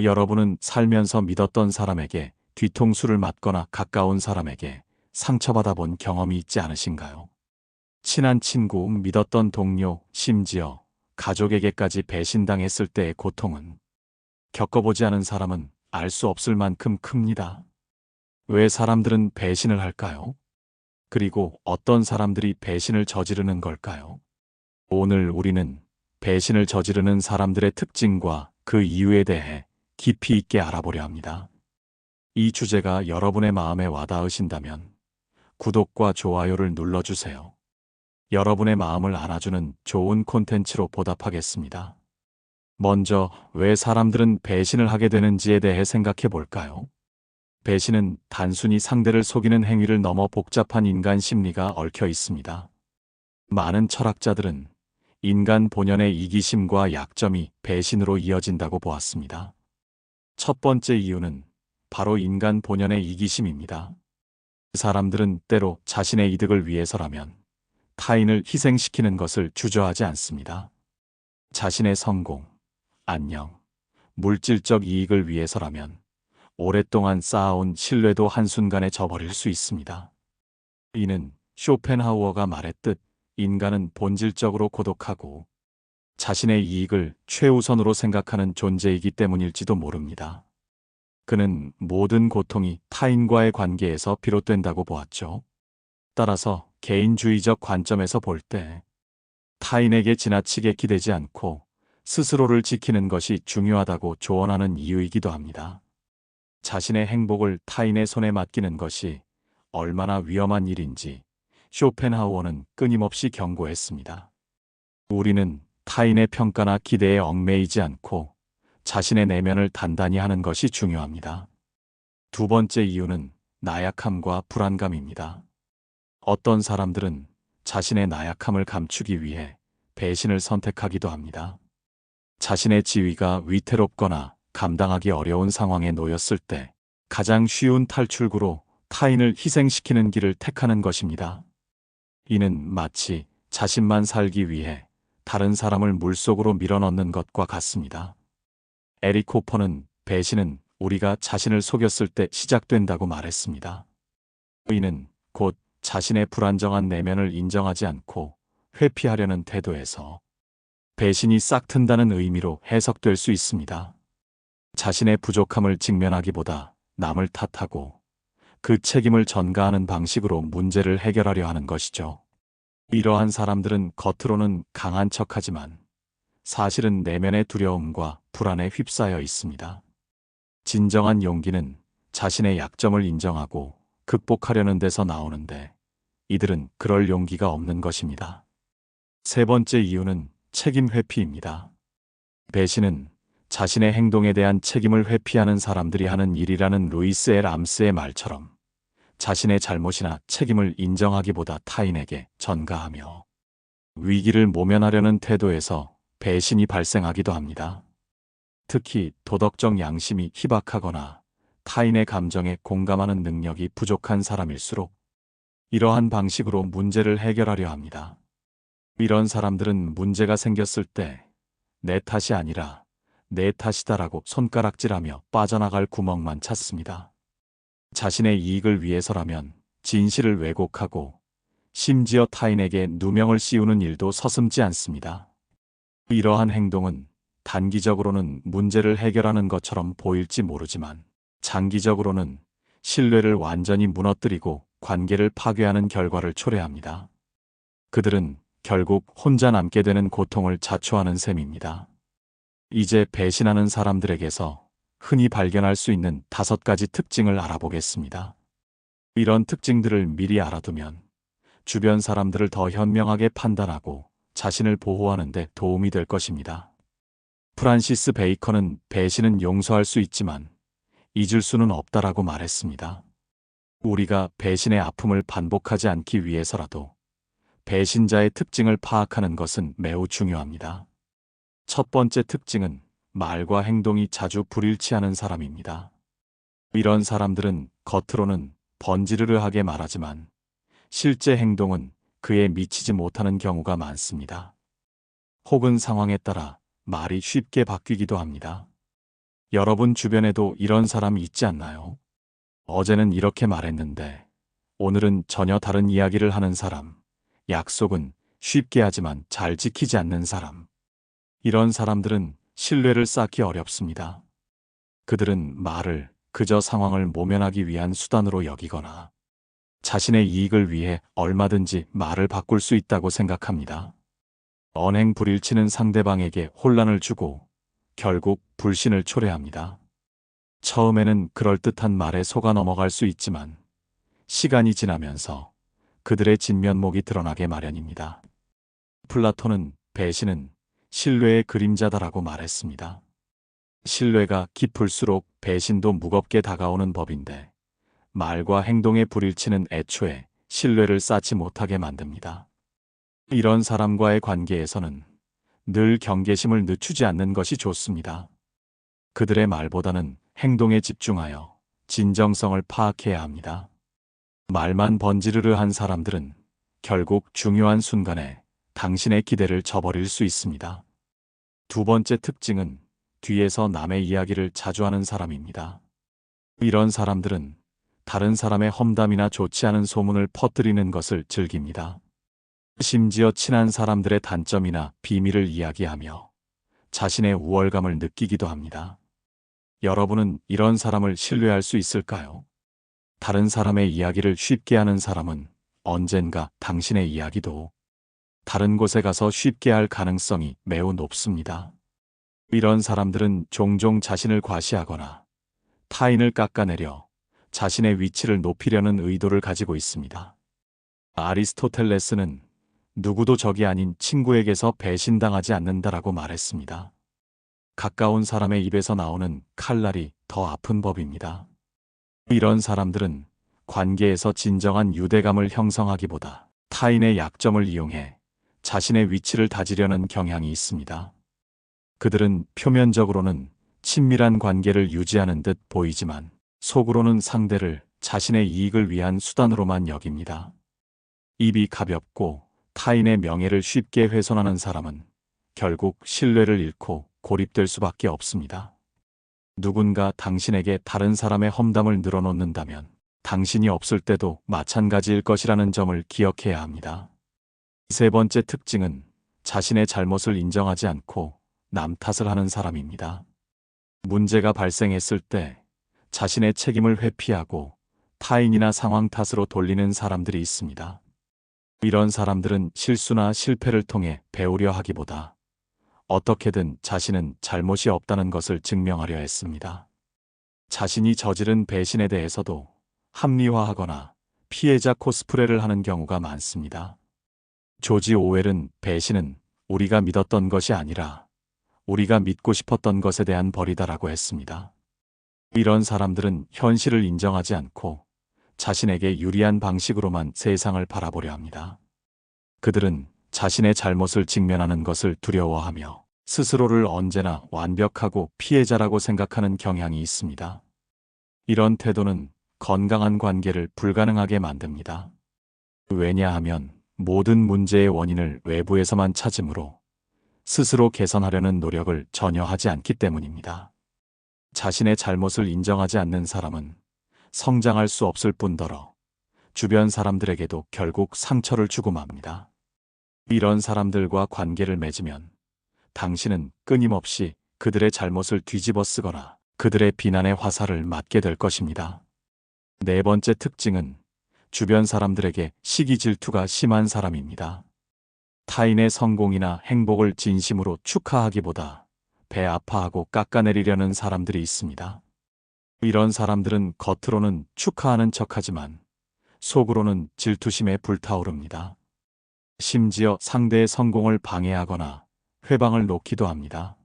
여러분은 살면서 믿었던 사람에게 뒤통수를 맞거나 가까운 사람에게 상처받아 본 경험이 있지 않으신가요? 친한 친구, 믿었던 동료, 심지어 가족에게까지 배신당했을 때의 고통은 겪어보지 않은 사람은 알 수 없을 만큼 큽니다. 왜 사람들은 배신을 할까요? 그리고 어떤 사람들이 배신을 저지르는 걸까요? 오늘 우리는 배신을 저지르는 사람들의 특징과 그 이유에 대해 깊이 있게 알아보려 합니다. 이 주제가 여러분의 마음에 와닿으신다면 구독과 좋아요를 눌러주세요. 여러분의 마음을 안아주는 좋은 콘텐츠로 보답하겠습니다. 먼저 왜 사람들은 배신을 하게 되는지에 대해 생각해 볼까요? 배신은 단순히 상대를 속이는 행위를 넘어 복잡한 인간 심리가 얽혀 있습니다. 많은 철학자들은 인간 본연의 이기심과 약점이 배신으로 이어진다고 보았습니다. 첫 번째 이유는 바로 인간 본연의 이기심입니다. 사람들은 때로 자신의 이득을 위해서라면 타인을 희생시키는 것을 주저하지 않습니다. 자신의 성공, 안녕, 물질적 이익을 위해서라면 오랫동안 쌓아온 신뢰도 한순간에 저버릴 수 있습니다. 이는 쇼펜하우어가 말했듯 인간은 본질적으로 고독하고 자신의 이익을 최우선으로 생각하는 존재이기 때문일지도 모릅니다. 그는 모든 고통이 타인과의 관계에서 비롯된다고 보았죠. 따라서 개인주의적 관점에서 볼 때 타인에게 지나치게 기대지 않고 스스로를 지키는 것이 중요하다고 조언하는 이유이기도 합니다. 자신의 행복을 타인의 손에 맡기는 것이 얼마나 위험한 일인지 쇼펜하우어는 끊임없이 경고했습니다. 우리는 타인의 평가나 기대에 얽매이지 않고 자신의 내면을 단단히 하는 것이 중요합니다. 두 번째 이유는 나약함과 불안감입니다. 어떤 사람들은 자신의 나약함을 감추기 위해 배신을 선택하기도 합니다. 자신의 지위가 위태롭거나 감당하기 어려운 상황에 놓였을 때 가장 쉬운 탈출구로 타인을 희생시키는 길을 택하는 것입니다. 이는 마치 자신만 살기 위해 다른 사람을 물속으로 밀어넣는 것과 같습니다. 에릭 호퍼는 배신은 우리가 자신을 속였을 때 시작된다고 말했습니다. 이는 곧 자신의 불안정한 내면을 인정하지 않고 회피하려는 태도에서 배신이 싹튼다는 의미로 해석될 수 있습니다. 자신의 부족함을 직면하기보다 남을 탓하고 그 책임을 전가하는 방식으로 문제를 해결하려 하는 것이죠. 이러한 사람들은 겉으로는 강한 척하지만 사실은 내면의 두려움과 불안에 휩싸여 있습니다. 진정한 용기는 자신의 약점을 인정하고 극복하려는 데서 나오는데 이들은 그럴 용기가 없는 것입니다. 세 번째 이유는 책임 회피입니다. 배신은 자신의 행동에 대한 책임을 회피하는 사람들이 하는 일이라는 루이스 L. 암스의 말처럼 자신의 잘못이나 책임을 인정하기보다 타인에게 전가하며 위기를 모면하려는 태도에서 배신이 발생하기도 합니다. 특히 도덕적 양심이 희박하거나 타인의 감정에 공감하는 능력이 부족한 사람일수록 이러한 방식으로 문제를 해결하려 합니다. 이런 사람들은 문제가 생겼을 때 내 탓이 아니라 내 탓이다라고 손가락질하며 빠져나갈 구멍만 찾습니다. 자신의 이익을 위해서라면 진실을 왜곡하고 심지어 타인에게 누명을 씌우는 일도 서슴지 않습니다. 이러한 행동은 단기적으로는 문제를 해결하는 것처럼 보일지 모르지만 장기적으로는 신뢰를 완전히 무너뜨리고 관계를 파괴하는 결과를 초래합니다. 그들은 결국 혼자 남게 되는 고통을 자초하는 셈입니다. 이제 배신하는 사람들에게서 흔히 발견할 수 있는 5가지 특징을 알아보겠습니다. 이런 특징들을 미리 알아두면 주변 사람들을 더 현명하게 판단하고 자신을 보호하는 데 도움이 될 것입니다. 프란시스 베이컨은 배신은 용서할 수 있지만 잊을 수는 없다라고 말했습니다. 우리가 배신의 아픔을 반복하지 않기 위해서라도 배신자의 특징을 파악하는 것은 매우 중요합니다. 첫 번째 특징은 말과 행동이 자주 불일치하는 사람입니다. 이런 사람들은 겉으로는 번지르르하게 말하지만 실제 행동은 그에 미치지 못하는 경우가 많습니다. 혹은 상황에 따라 말이 쉽게 바뀌기도 합니다. 여러분 주변에도 이런 사람이 있지 않나요? 어제는 이렇게 말했는데 오늘은 전혀 다른 이야기를 하는 사람, 약속은 쉽게 하지만 잘 지키지 않는 사람. 이런 사람들은 신뢰를 쌓기 어렵습니다. 그들은 말을 그저 상황을 모면하기 위한 수단으로 여기거나 자신의 이익을 위해 얼마든지 말을 바꿀 수 있다고 생각합니다. 언행 불일치는 상대방에게 혼란을 주고 결국 불신을 초래합니다. 처음에는 그럴듯한 말에 속아 넘어갈 수 있지만 시간이 지나면서 그들의 진면목이 드러나게 마련입니다. 플라톤은 배신은 신뢰의 그림자다라고 말했습니다. 신뢰가 깊을수록 배신도 무겁게 다가오는 법인데 말과 행동의 불일치는 애초에 신뢰를 쌓지 못하게 만듭니다. 이런 사람과의 관계에서는 늘 경계심을 늦추지 않는 것이 좋습니다. 그들의 말보다는 행동에 집중하여 진정성을 파악해야 합니다. 말만 번지르르 한 사람들은 결국 중요한 순간에 당신의 기대를 저버릴 수 있습니다. 두 번째 특징은 뒤에서 남의 이야기를 자주 하는 사람입니다. 이런 사람들은 다른 사람의 험담이나 좋지 않은 소문을 퍼뜨리는 것을 즐깁니다. 심지어 친한 사람들의 단점이나 비밀을 이야기하며 자신의 우월감을 느끼기도 합니다. 여러분은 이런 사람을 신뢰할 수 있을까요? 다른 사람의 이야기를 쉽게 하는 사람은 언젠가 당신의 이야기도 다른 곳에 가서 쉽게 할 가능성이 매우 높습니다. 이런 사람들은 종종 자신을 과시하거나 타인을 깎아내려 자신의 위치를 높이려는 의도를 가지고 있습니다. 아리스토텔레스는 누구도 적이 아닌 친구에게서 배신당하지 않는다라고 말했습니다. 가까운 사람의 입에서 나오는 칼날이 더 아픈 법입니다. 이런 사람들은 관계에서 진정한 유대감을 형성하기보다 타인의 약점을 이용해 자신의 위치를 다지려는 경향이 있습니다. 그들은 표면적으로는 친밀한 관계를 유지하는 듯 보이지만 속으로는 상대를 자신의 이익을 위한 수단으로만 여깁니다. 입이 가볍고 타인의 명예를 쉽게 훼손하는 사람은 결국 신뢰를 잃고 고립될 수밖에 없습니다. 누군가 당신에게 다른 사람의 험담을 늘어놓는다면 당신이 없을 때도 마찬가지일 것이라는 점을 기억해야 합니다. 세 번째 특징은 자신의 잘못을 인정하지 않고 남 탓을 하는 사람입니다. 문제가 발생했을 때 자신의 책임을 회피하고 타인이나 상황 탓으로 돌리는 사람들이 있습니다. 이런 사람들은 실수나 실패를 통해 배우려 하기보다 어떻게든 자신은 잘못이 없다는 것을 증명하려 했습니다. 자신이 저지른 배신에 대해서도 합리화하거나 피해자 코스프레를 하는 경우가 많습니다. 조지 오웰은 배신은 우리가 믿었던 것이 아니라 우리가 믿고 싶었던 것에 대한 벌이다라고 했습니다. 이런 사람들은 현실을 인정하지 않고 자신에게 유리한 방식으로만 세상을 바라보려 합니다. 그들은 자신의 잘못을 직면하는 것을 두려워하며 스스로를 언제나 완벽하고 피해자라고 생각하는 경향이 있습니다. 이런 태도는 건강한 관계를 불가능하게 만듭니다. 왜냐하면 모든 문제의 원인을 외부에서만 찾으므로 스스로 개선하려는 노력을 전혀 하지 않기 때문입니다. 자신의 잘못을 인정하지 않는 사람은 성장할 수 없을 뿐더러 주변 사람들에게도 결국 상처를 주고 맙니다. 이런 사람들과 관계를 맺으면 당신은 끊임없이 그들의 잘못을 뒤집어 쓰거나 그들의 비난의 화살을 맞게 될 것입니다. 네 번째 특징은 주변 사람들에게 시기 질투가 심한 사람입니다. 타인의 성공이나 행복을 진심으로 축하하기보다 배 아파하고 깎아내리려는 사람들이 있습니다. 이런 사람들은 겉으로는 축하하는 척하지만 속으로는 질투심에 불타오릅니다. 심지어 상대의 성공을 방해하거나 회방을 놓기도 합니다.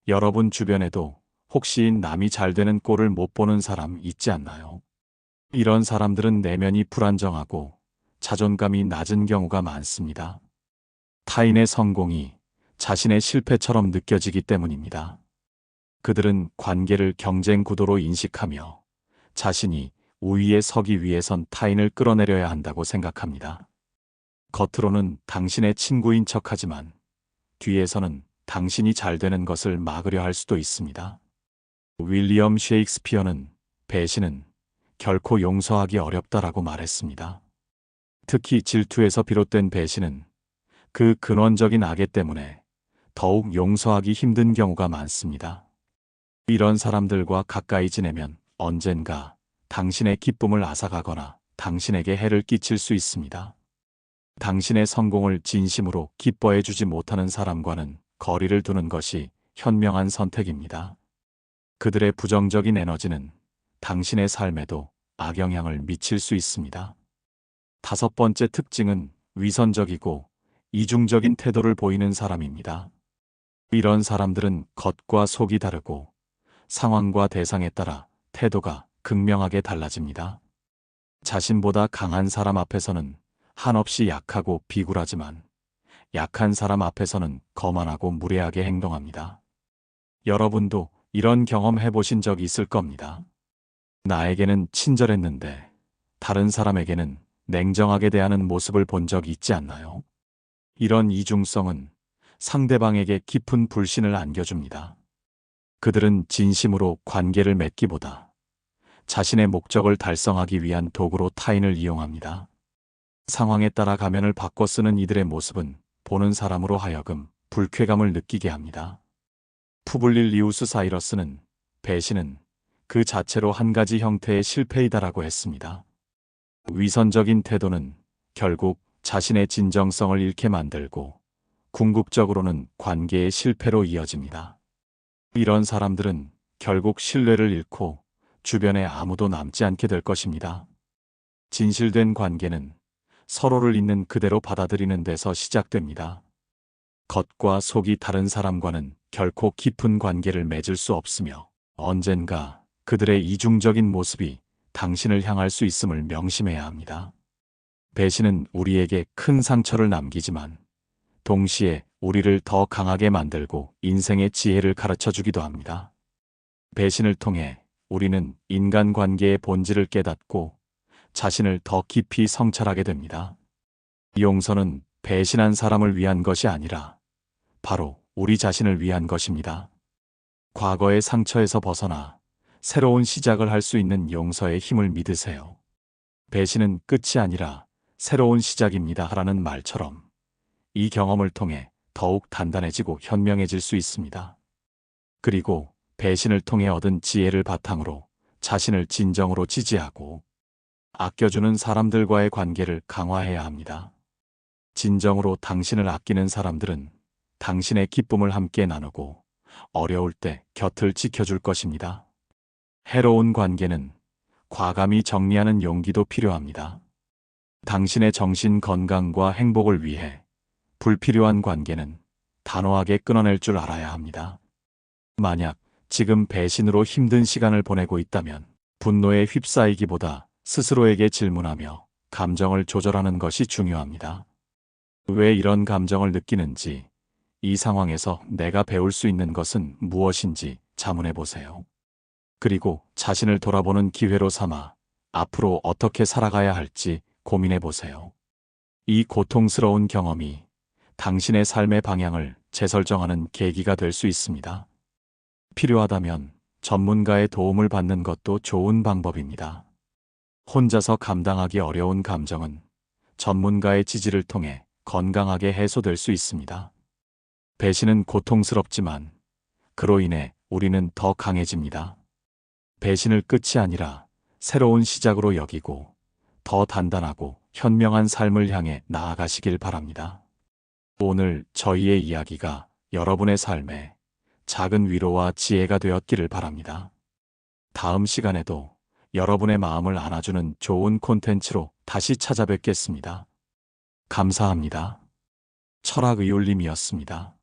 여러분 주변에도 혹시 남이 잘 되는 꼴을 못 보는 사람 있지 않나요? 이런 사람들은 내면이 불안정하고 자존감이 낮은 경우가 많습니다. 타인의 성공이 자신의 실패처럼 느껴지기 때문입니다. 그들은 관계를 경쟁 구도로 인식하며 자신이 우위에 서기 위해선 타인을 끌어내려야 한다고 생각합니다. 겉으로는 당신의 친구인 척하지만 뒤에서는 당신이 잘 되는 것을 막으려 할 수도 있습니다. 윌리엄 셰익스피어는 배신은 결코 용서하기 어렵다라고 말했습니다. 특히 질투에서 비롯된 배신은 그 근원적인 악의 때문에 더욱 용서하기 힘든 경우가 많습니다. 이런 사람들과 가까이 지내면 언젠가 당신의 기쁨을 앗아가거나 당신에게 해를 끼칠 수 있습니다. 당신의 성공을 진심으로 기뻐해 주지 못하는 사람과는 거리를 두는 것이 현명한 선택입니다. 그들의 부정적인 에너지는 당신의 삶에도 악영향을 미칠 수 있습니다. 다섯 번째 특징은 위선적이고 이중적인 태도를 보이는 사람입니다. 이런 사람들은 겉과 속이 다르고 상황과 대상에 따라 태도가 극명하게 달라집니다. 자신보다 강한 사람 앞에서는 한없이 약하고 비굴하지만 약한 사람 앞에서는 거만하고 무례하게 행동합니다. 여러분도 이런 경험 해보신 적 있을 겁니다. 나에게는 친절했는데 다른 사람에게는 냉정하게 대하는 모습을 본 적 있지 않나요? 이런 이중성은 상대방에게 깊은 불신을 안겨줍니다. 그들은 진심으로 관계를 맺기보다 자신의 목적을 달성하기 위한 도구로 타인을 이용합니다. 상황에 따라 가면을 바꿔 쓰는 이들의 모습은 보는 사람으로 하여금 불쾌감을 느끼게 합니다. 푸블릴리우스 사이러스는 배신은 그 자체로 한 가지 형태의 실패이다라고 했습니다. 위선적인 태도는 결국 자신의 진정성을 잃게 만들고 궁극적으로는 관계의 실패로 이어집니다. 이런 사람들은 결국 신뢰를 잃고 주변에 아무도 남지 않게 될 것입니다. 진실된 관계는 서로를 있는 그대로 받아들이는 데서 시작됩니다. 겉과 속이 다른 사람과는 결코 깊은 관계를 맺을 수 없으며 언젠가 그들의 이중적인 모습이 당신을 향할 수 있음을 명심해야 합니다. 배신은 우리에게 큰 상처를 남기지만 동시에 우리를 더 강하게 만들고 인생의 지혜를 가르쳐 주기도 합니다. 배신을 통해 우리는 인간관계의 본질을 깨닫고 자신을 더 깊이 성찰하게 됩니다. 용서는 배신한 사람을 위한 것이 아니라 바로 우리 자신을 위한 것입니다. 과거의 상처에서 벗어나 새로운 시작을 할 수 있는 용서의 힘을 믿으세요. 배신은 끝이 아니라 새로운 시작입니다. 라는 말처럼 이 경험을 통해 더욱 단단해지고 현명해질 수 있습니다. 그리고 배신을 통해 얻은 지혜를 바탕으로 자신을 진정으로 지지하고 아껴주는 사람들과의 관계를 강화해야 합니다. 진정으로 당신을 아끼는 사람들은 당신의 기쁨을 함께 나누고 어려울 때 곁을 지켜줄 것입니다. 해로운 관계는 과감히 정리하는 용기도 필요합니다. 당신의 정신 건강과 행복을 위해 불필요한 관계는 단호하게 끊어낼 줄 알아야 합니다. 만약 지금 배신으로 힘든 시간을 보내고 있다면 분노에 휩싸이기보다 스스로에게 질문하며 감정을 조절하는 것이 중요합니다. 왜 이런 감정을 느끼는지, 이 상황에서 내가 배울 수 있는 것은 무엇인지 자문해 보세요. 그리고 자신을 돌아보는 기회로 삼아 앞으로 어떻게 살아가야 할지 고민해 보세요. 이 고통스러운 경험이 당신의 삶의 방향을 재설정하는 계기가 될 수 있습니다. 필요하다면 전문가의 도움을 받는 것도 좋은 방법입니다. 혼자서 감당하기 어려운 감정은 전문가의 지지를 통해 건강하게 해소될 수 있습니다. 배신은 고통스럽지만 그로 인해 우리는 더 강해집니다. 배신을 끝이 아니라 새로운 시작으로 여기고 더 단단하고 현명한 삶을 향해 나아가시길 바랍니다. 오늘 저희의 이야기가 여러분의 삶에 작은 위로와 지혜가 되었기를 바랍니다. 다음 시간에도 여러분의 마음을 안아주는 좋은 콘텐츠로 다시 찾아뵙겠습니다. 감사합니다. 철학의올림이었습니다.